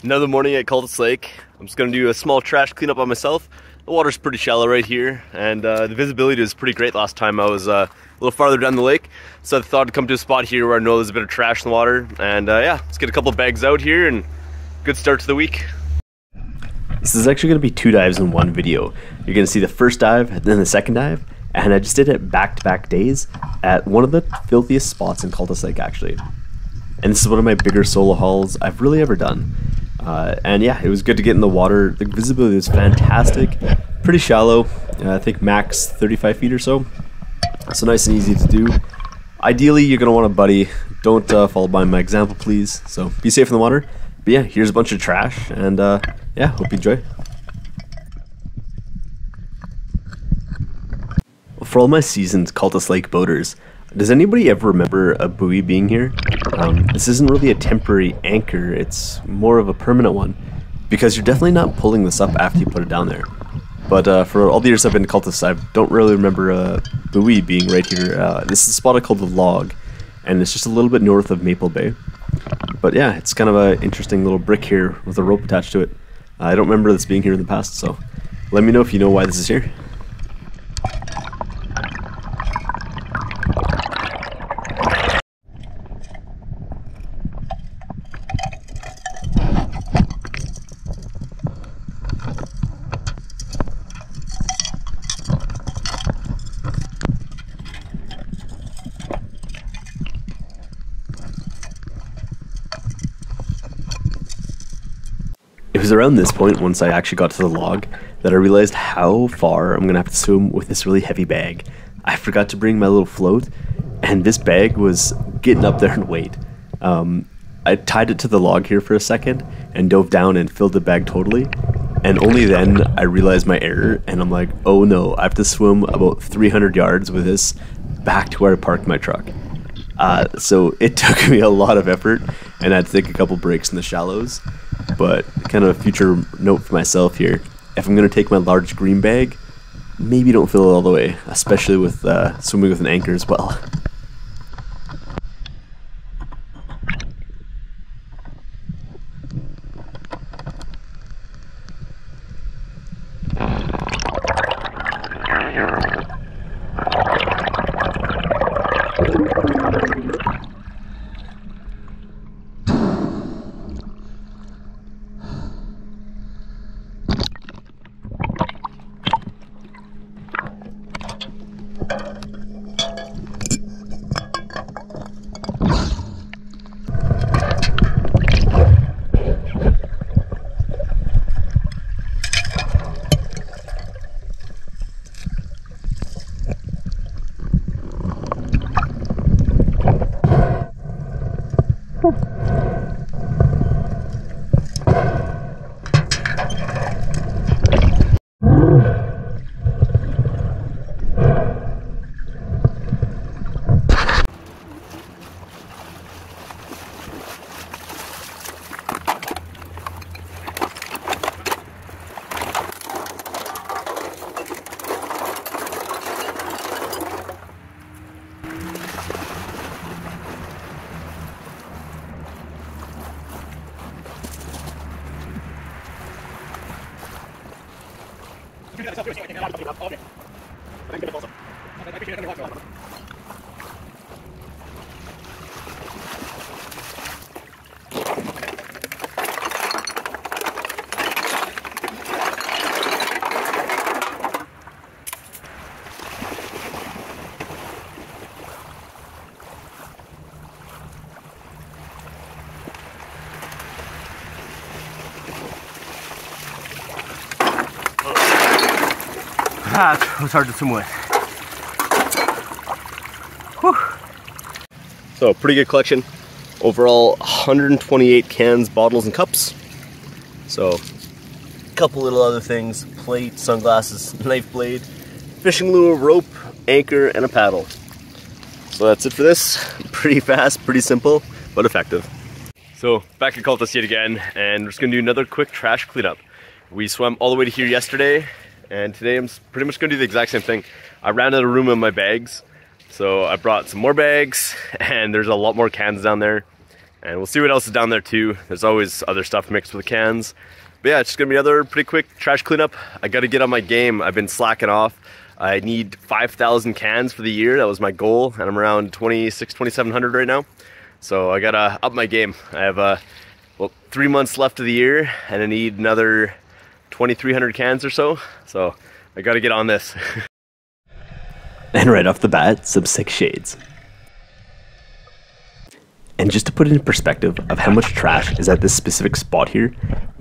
Another morning at Cultus Lake. I'm just gonna do a small trash cleanup on myself. The water's pretty shallow right here, and the visibility was pretty great last time I was a little farther down the lake. So I thought I'd come to a spot here where I know there's a bit of trash in the water. And yeah, let's get a couple of bags out here and good start to the week. This is actually going to be 2 dives in one video. You're going to see the first dive, then the second dive, and I just did it back-to-back days at one of the filthiest spots in Cultus Lake, actually. And this is one of my bigger solo hauls I've really ever done. And yeah, it was good to get in the water. The visibility was fantastic, pretty shallow, I think max 35 feet or so. So nice and easy to do. Ideally, you're going to want a buddy. Don't follow by my example, please. So be safe in the water. But yeah, here's a bunch of trash, and yeah, hope you enjoy. For all my seasoned Cultus Lake boaters, does anybody ever remember a buoy being here? This isn't really a temporary anchor, it's more of a permanent one, because you're definitely not pulling this up after you put it down there. But for all the years I've been to Cultus, I don't really remember a buoy being right here. This is a spot called the Log, and it's just a little bit north of Maple Bay. But yeah, it's kind of an interesting little brick here with a rope attached to it. I don't remember this being here in the past, so let me know if you know why this is here. It was around this point, once I actually got to the log, that I realized how far I'm gonna have to swim with this really heavy bag. I forgot to bring my little float, and this bag was getting up there in weight. I tied it to the log here for a second and dove down and filled the bag totally, and only then I realized my error, and I'm like, oh no, I have to swim about 300 yards with this back to where I parked my truck. So it took me a lot of effort, and I had to take a couple breaks in the shallows. But kind of a future note for myself here, if I'm going to take my large green bag, maybe don't fill it all the way, especially with swimming with an anchor as well. It was hard to swim with. Whew. So pretty good collection. Overall 128 cans, bottles, and cups. So a couple little other things, plate, sunglasses, knife blade, fishing lure, rope, anchor, and a paddle. So that's it for this. Pretty fast, pretty simple, but effective. So back at Cultus yet again, and we're just gonna do another quick trash cleanup. We swam all the way to here yesterday, and today I'm pretty much gonna do the exact same thing. I ran out of room in my bags, so I brought some more bags, and there's a lot more cans down there. And we'll see what else is down there too. There's always other stuff mixed with the cans. But yeah, it's just gonna be another pretty quick trash cleanup. I gotta get on my game. I've been slacking off. I need 5,000 cans for the year. That was my goal, and I'm around 2,700 right now. So I gotta up my game. I have well, 3 months left of the year, and I need another 2,300 cans or so. So I gotta get on this. And right off the bat, some sick shades. And just to put it in perspective of how much trash is at this specific spot here,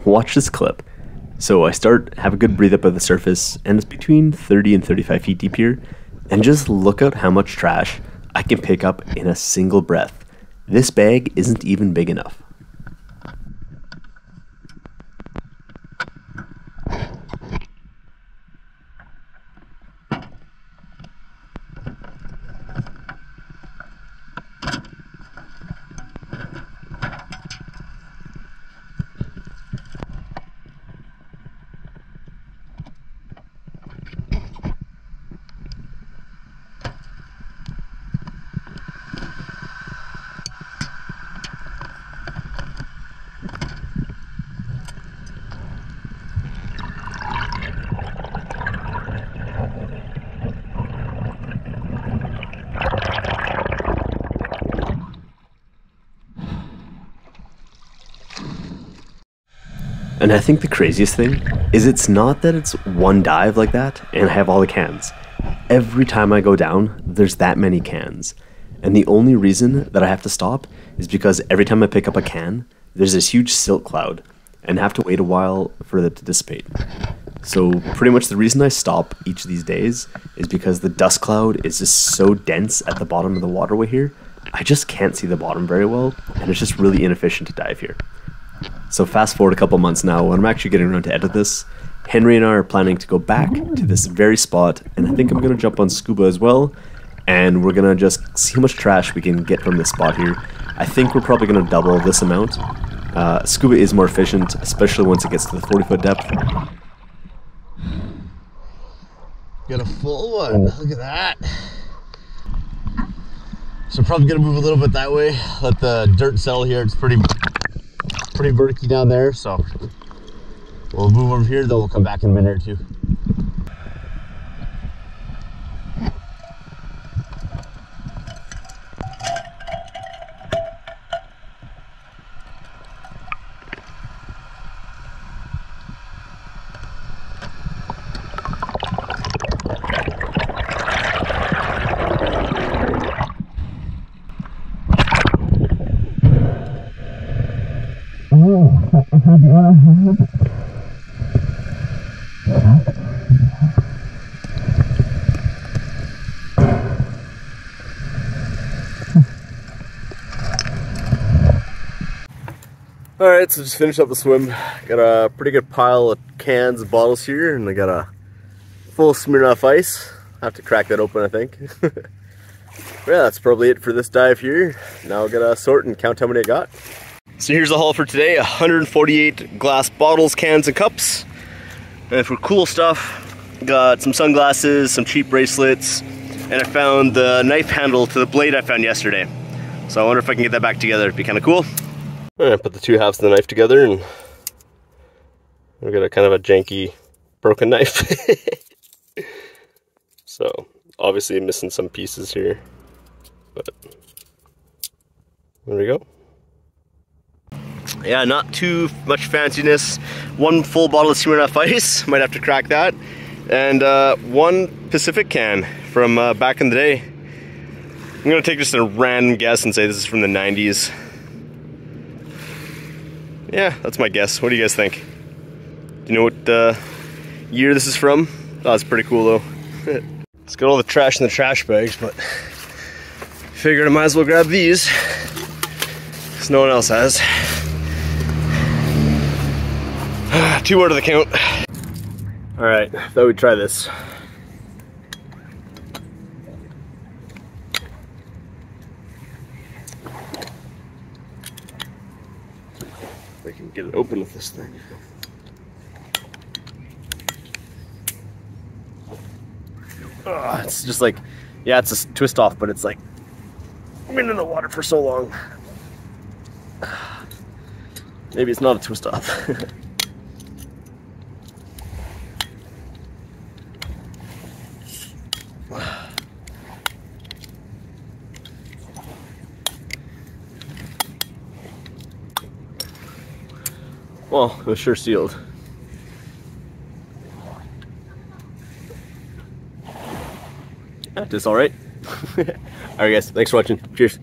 watch this clip. So I have a good breathe up of the surface, and it's between 30 and 35 feet deep here, and just look out how much trash I can pick up in a single breath. This bag isn't even big enough. And I think the craziest thing is it's not that it's one dive like that and I have all the cans. Every time I go down, there's that many cans. And the only reason that I have to stop is because every time I pick up a can, there's this huge silt cloud and I have to wait a while for it to dissipate. So pretty much the reason I stop each of these days is because the dust cloud is just so dense at the bottom of the waterway here, I just can't see the bottom very well, and it's just really inefficient to dive here. So fast forward a couple months now, when I'm actually getting around to edit this, Henry and I are planning to go back to this very spot, and I think I'm going to jump on scuba as well, and we're going to just see how much trash we can get from this spot here. I think we're probably going to double this amount. Scuba is more efficient, especially once it gets to the 40-foot depth. Got a full one, look at that. So probably gonna move a little bit that way, let the dirt settle here. It's pretty murky down there, so we'll move over here, then we'll come back in a minute or two. Alright, so just finished up the swim. Got a pretty good pile of cans and bottles here, and I got a full Smirnoff Ice. I have to crack that open, I think. Yeah, that's probably it for this dive here. Now I gotta sort and count how many I got. So here's the haul for today: 148 glass bottles, cans, and cups. And for cool stuff, got some sunglasses, some cheap bracelets, and I found the knife handle to the blade I found yesterday. So I wonder if I can get that back together. It'd be kind of cool. I'm gonna put the two halves of the knife together, and we got a kind of a janky, broken knife. So obviously I'm missing some pieces here, but there we go. Yeah, not too much fanciness. One full bottle of Smirnoff Ice, might have to crack that, and one Pacific can from back in the day. I'm gonna take just a random guess and say this is from the 90s. Yeah, that's my guess. What do you guys think? Do you know what year this is from? Oh, it's pretty cool though. It's got all the trash in the trash bags, but figured I might as well grab these, because no one else has. 2 more to the count. Alright, thought we'd try this. I can get it open with this thing. It's just like, yeah, it's a twist off, but it's like been in the water for so long. Maybe it's not a twist off. Well, it was sure sealed. That is alright. Alright guys, thanks for watching. Cheers.